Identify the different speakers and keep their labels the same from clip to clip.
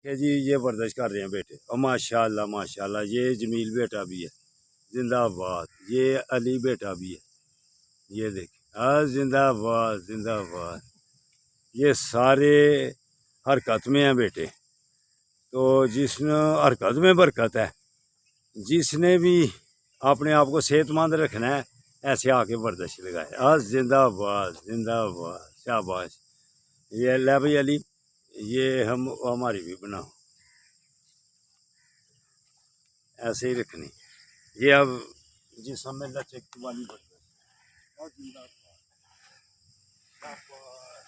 Speaker 1: कि जी ये वर्जिश कर रहे हैं बेटे, और माशाल्लाह माशाल्लाह ये जमील बेटा भी है, जिंदाबाद। ये अली बेटा भी है, ये देखिए, हाँ जिंदाबाद जिंदाबाद। ये सारे हरकत में हैं बेटे। तो जिसने हरकत में बरकत है, जिसने भी अपने आप को सेहतमंद रखना है, ऐसे आके वर्जिश लगाए। आज जिंदाबाद जिंदाबाद, शाबाश। ये ले भाई अली, ये हम हमारी भी बनाओ, ऐसे ही रखनी। ये अब जिसम में लचक वाली वर्जिश। और जिंदाबाद, शाबाश।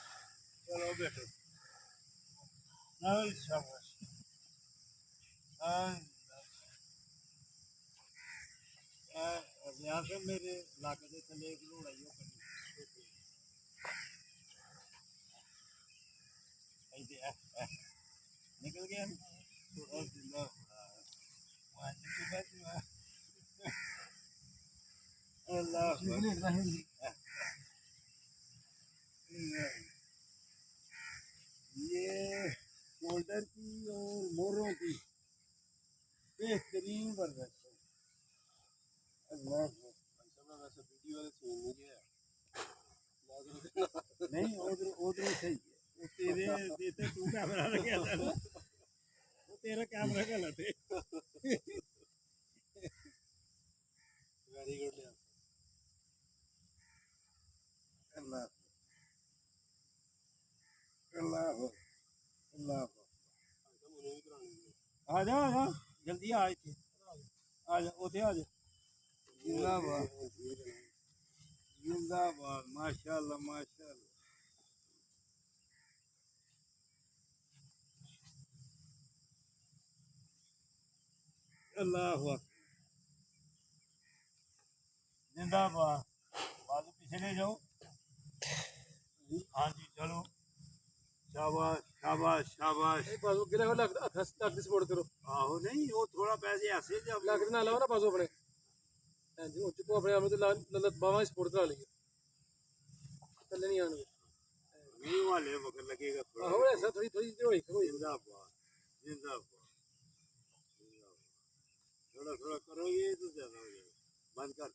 Speaker 1: चलो बेटो, शाबाश। यहाँ से मेरे इलाके से चले एक लोग आई हो निकल गया ये शोल्डर की और मोरों की बेहतरीन वर्जिश है। अल्लाह वैसे वीडियो वाले सीन नहीं है, नहीं उधर उधर सही है। वो तेरे देते तू कैमरा लगा था ना, वो तेरा कैमरा गलत है। Very good. अल्लाह अल्लाह अल्लाह। आ जा जल्दी आ इत्थे, आ जा उधे आ जा। जिंदाबाद जिंदाबाद, माशाल्लाह माशाल्लाह। अल्लाह जिंदाबाद। बाजू पीछे ले जाओ। हाँ जी चलो, शाबाश शाबाश शाबाश। बाजू गिरा हो लग सपोर्ट करो। आहो नहीं वो थोड़ा पैसे ऐसे जब लग ना लाओ ना बाजू अपने। हां जी वो चुको अपने आप तो ललत बावा सपोर्ट करा लिए, चल नहीं आने नहीं वाले वक्त लगेगा थोड़ा। आहो ऐसा थोड़ी थोड़ी होई कोई। जिंदाबाद जिंदाबाद, थोड़ा थोड़ा करोगे तो ज्यादा हो जाएगा। बंद कर।